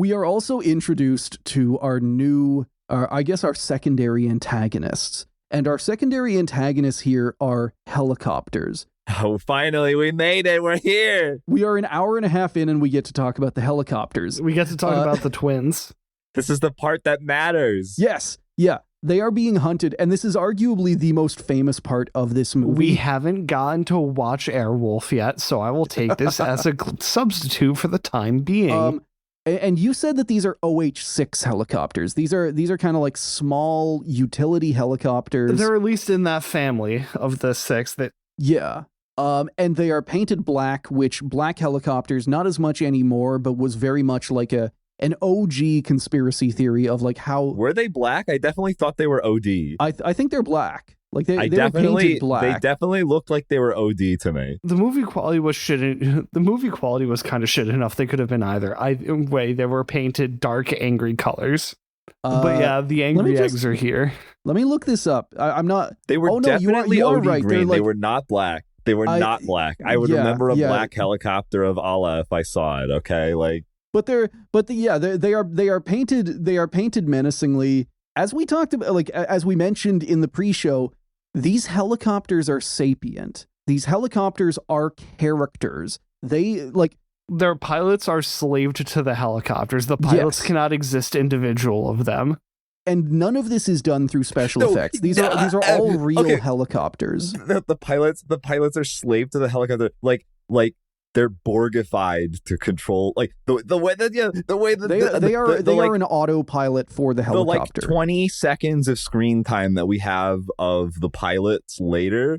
We are also introduced to our new, I guess, our secondary antagonists. And our secondary antagonists here are helicopters. Oh, finally, we made it. We're here. We are an hour and a half in, and we get to talk about the helicopters. We get to talk about the twins. This is the part that matters. Yes. Yeah. They are being hunted, and this is arguably the most famous part of this movie. We haven't gotten to watch Airwolf yet, so I will take this as a substitute for the time being. And you said that these are OH-6 helicopters. These are kind of like small utility helicopters. They're at least in that family of the 6 that... Yeah. And they are painted black, which black helicopters, not as much anymore, but was very much like an OG conspiracy theory of like how... Were they black? I definitely thought they were OD. I think they're black. Like they were painted black. They definitely looked like they were OD to me. The movie quality was shit. The movie quality was kind of shit enough. They could have been either way. They were painted dark, angry colors. But yeah, the angry eggs are here. Let me look this up. I'm not... They were definitely you are OD right. green. Like, they were not black. They were not black. I would remember a black helicopter of Allah if I saw it. Okay, like. They are painted menacingly. As we talked about, like as we mentioned in the pre-show, these helicopters are sapient. These helicopters are characters. Their pilots are slaved to the helicopters. The pilots cannot exist individual of them. And none of this is done through special effects. These are all real helicopters. The pilots are slave to the helicopter. Like they're Borgified to control, like the way that they are an autopilot for the helicopter. The 20 seconds of screen time that we have of the pilots later,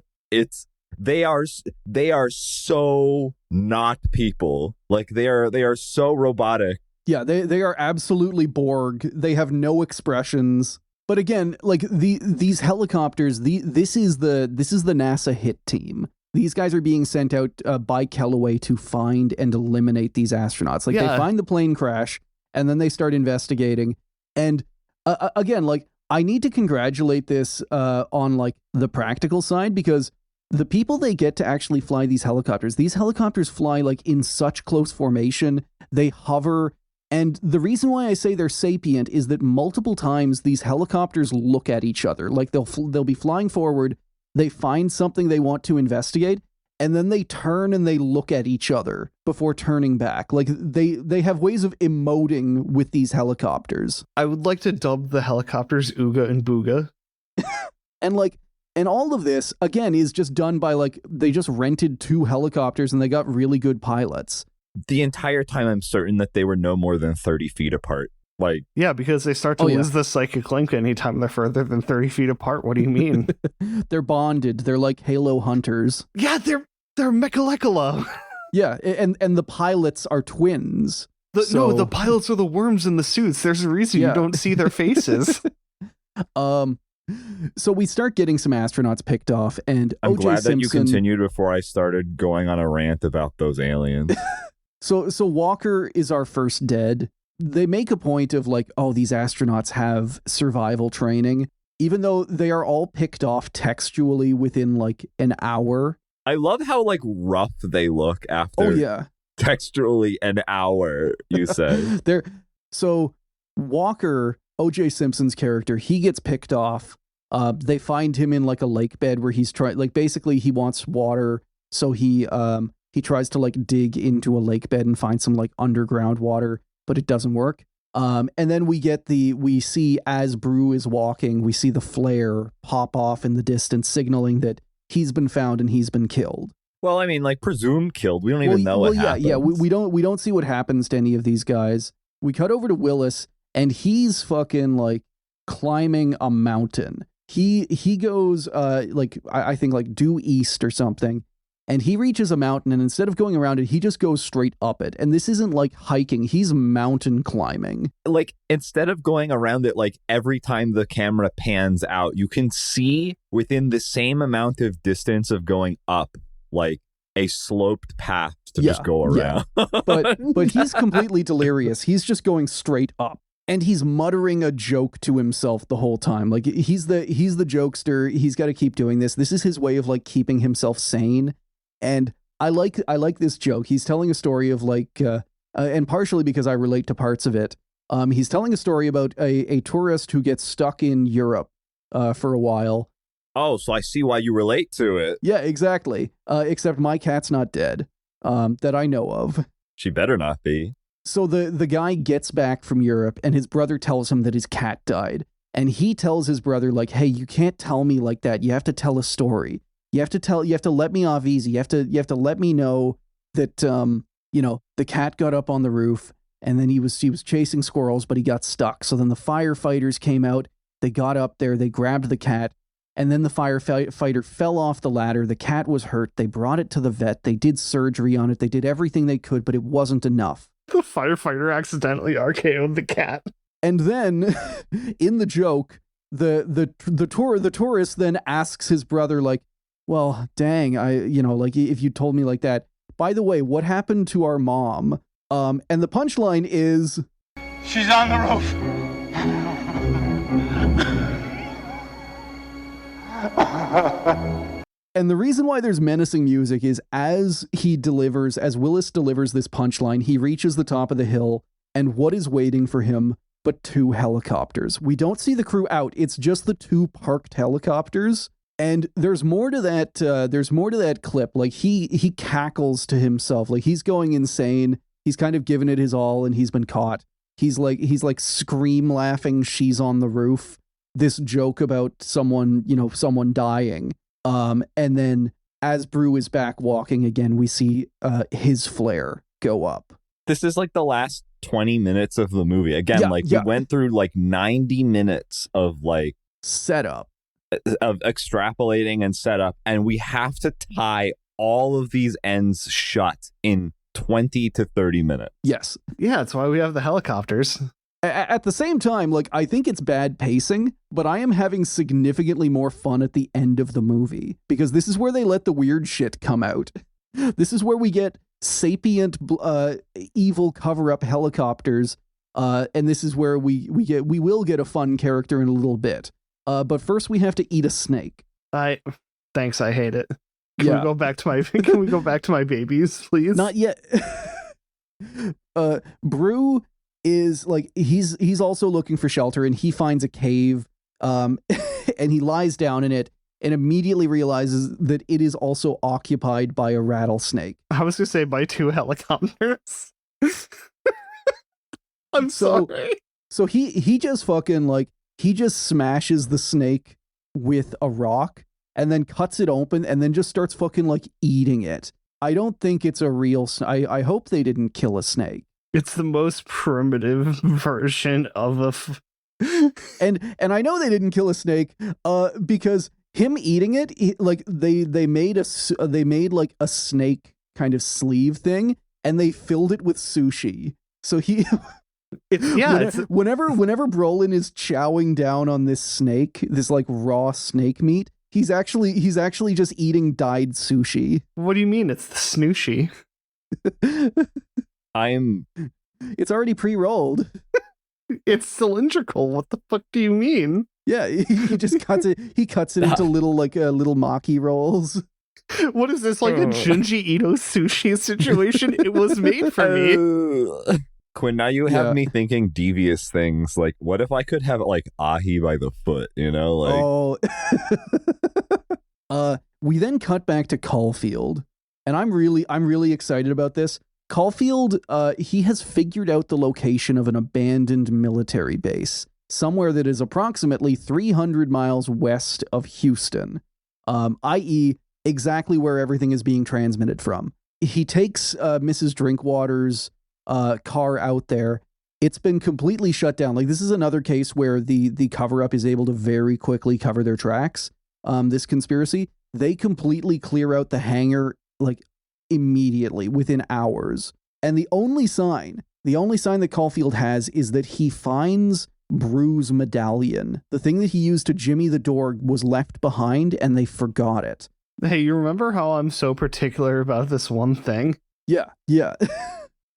they are so not people. Like they are so robotic. Yeah, they are absolutely Borg. They have no expressions. But again, like these helicopters, this is the NASA hit team. These guys are being sent out by Kellaway to find and eliminate these astronauts. Like they find the plane crash and then they start investigating. And again, like I need to congratulate this on like the practical side, because the people they get to actually fly these helicopters fly like in such close formation. They hover. And the reason why I say they're sapient is that multiple times these helicopters look at each other. Like they'll be flying forward. They find something they want to investigate, and then they turn and they look at each other before turning back. Like they have ways of emoting with these helicopters. I would like to dub the helicopters Ooga and Booga. And all of this, again, is just done by like, they just rented 2 helicopters and they got really good pilots. The entire time I'm certain that they were no more than 30 feet apart. Like, yeah, because they start to lose the psychic link anytime they're further than 30 feet apart. What do you mean? They're bonded. They're like Halo hunters. Yeah, they're Mechalekula. Yeah, and the pilots are twins. No, the pilots are the worms in the suits. There's a reason you don't see their faces. So we start getting some astronauts picked off, and I'm O.J. glad Simpson, that you continued before I started going on a rant about those aliens. So Walker is our first dead. They make a point of like, oh, these astronauts have survival training, even though they are all picked off textually within like an hour. I love how like rough they look after. Oh yeah, textually an hour. You say so Walker, O.J. Simpson's character, he gets picked off. They find him in like a lake bed where he's trying, like basically he wants water, so he tries to like dig into a lake bed and find some like underground water. But it doesn't work. And then we see as Brew is walking, we see the flare pop off in the distance, signaling that he's been found and he's been killed. Well, I mean, like presumed killed. We don't even know what happens. Yeah, we don't see what happens to any of these guys. We cut over to Willis, and he's fucking like climbing a mountain. He goes I think like due east or something. And he reaches a mountain, and instead of going around it, he just goes straight up it. And this isn't like hiking, he's mountain climbing. Like, instead of going around it, like every time the camera pans out, you can see within the same amount of distance of going up, like a sloped path to just go around. Yeah. But he's completely delirious. He's just going straight up. And he's muttering a joke to himself the whole time. Like he's the jokester. He's got to keep doing this. This is his way of like keeping himself sane. And I like this joke. He's telling a story of like and partially because I relate to parts of it. He's telling a story about a tourist who gets stuck in Europe for a while. Oh, so I see why you relate to it. Yeah, exactly. Except my cat's not dead, that I know of. She better not be. So the guy gets back from Europe, and his brother tells him that his cat died. And he tells his brother, like, hey, you can't tell me like that. You have to tell a story. You have to let me off easy. You have to let me know that, the cat got up on the roof, and then he was chasing squirrels, but he got stuck. So then the firefighters came out. They got up there. They grabbed the cat. And then the firefighter fell off the ladder. The cat was hurt. They brought it to the vet. They did surgery on it. They did everything they could, but it wasn't enough. The firefighter accidentally RKO'd the cat. And then, in the joke, the tourist then asks his brother, like, well, dang, if you told me like that. By the way, what happened to our mom? And the punchline is, she's on the roof. And the reason why there's menacing music is as Willis delivers this punchline, he reaches the top of the hill, and what is waiting for him but 2 helicopters? We don't see the crew out. It's just the 2 parked helicopters. And there's more to that. There's more to that clip. Like he cackles to himself. Like he's going insane. He's kind of given it his all, and he's been caught. He's like scream laughing. She's on the roof. This joke about someone dying. And then as Brew is back walking again, we see his flare go up. This is like the last 20 minutes of the movie. Again, we went through like 90 minutes of like setup, of extrapolating and setup, and we have to tie all of these ends shut in 20 to 30 minutes. Yes. Yeah, that's why we have the helicopters. At the same time, like, I think it's bad pacing, but I am having significantly more fun at the end of the movie, because this is where they let the weird shit come out. This is where we get sapient, evil cover-up helicopters, and this is where we will get a fun character in a little bit. But first we have to eat a snake. Thanks, I hate it. Can we go back to my babies, please? Not yet. Brew is like, he's also looking for shelter, and he finds a cave, and he lies down in it and immediately realizes that it is also occupied by a rattlesnake. I was gonna say by 2 helicopters. I'm sorry. So he just fucking he just smashes the snake with a rock and then cuts it open and then just starts fucking eating it. I don't think it's a real I hope they didn't kill a snake. It's the most primitive version of and I know they didn't kill a snake because him eating it, they made a snake kind of sleeve thing, and they filled it with sushi. So he whenever Brolin is chowing down on this snake, this raw snake meat, he's actually just eating dyed sushi. What do you mean? It's the snooshi. It's already pre-rolled. It's cylindrical. What the fuck do you mean? Yeah, he just cuts it. He cuts it into little maki rolls. What is this, like a Junji Ito sushi situation? It was made for me. Quinn, now you have me thinking devious things. Like, what if I could have ahi by the foot? We then cut back to Caulfield, and I'm really excited about this. Caulfield, he has figured out the location of an abandoned military base, somewhere that is approximately 300 miles west of Houston, i.e. exactly where everything is being transmitted from. He takes Mrs. Drinkwater's car out there. It's been completely shut down. This is another case where the cover-up is able to very quickly cover their tracks. This conspiracy, they completely clear out the hangar immediately, within hours. And the only sign that Caulfield has is that he finds Brew's medallion. The thing that he used to jimmy the door was left behind, and they forgot it. Hey, you remember how I'm so particular about this one thing? Yeah.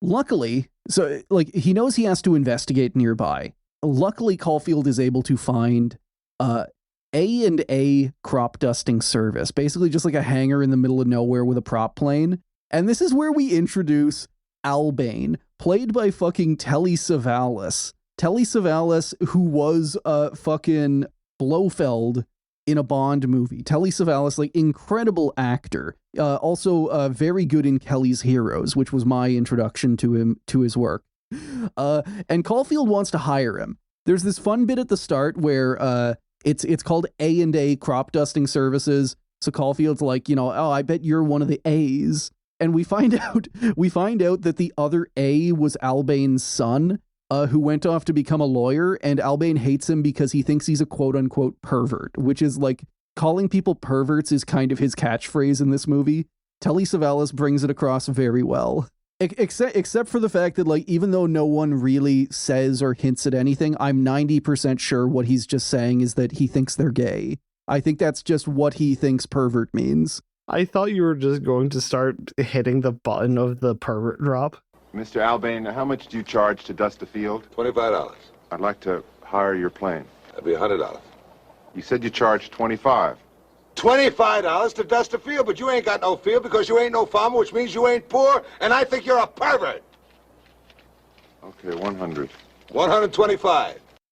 Luckily, so he knows he has to investigate nearby. Luckily, Caulfield is able to find A&A crop dusting service, basically just a hangar in the middle of nowhere with a prop plane. And this is where we introduce Albane, played by fucking Telly Savalas. Telly Savalas, who was fucking Blofeld in a Bond movie. Telly Savalas, like, incredible actor. Also very good in Kelly's Heroes, which was my introduction to his work. And Caulfield wants to hire him. There's this fun bit at the start where it's called A&A crop dusting services. So Caulfield's like, you know, oh, I bet you're one of the A's. And we find out that the other A was Albane's son, who went off to become a lawyer, and Albane hates him because he thinks he's a quote-unquote pervert, which is like, calling people perverts is kind of his catchphrase in this movie. Telly Savalas brings it across very well. Except for the fact that, like, even though no one really says or hints at anything, I'm 90% sure what he's just saying is that he thinks they're gay. I think that's just what he thinks pervert means. I thought you were just going to start hitting the button of the pervert drop. Mr. Albane, how much do you charge to dust the field? $25. I'd like to hire your plane. That'd be $100. You said you charged $25. $25 to dust the field, but you ain't got no field because you ain't no farmer, which means you ain't poor, and I think you're a pervert. Okay, 100. 125.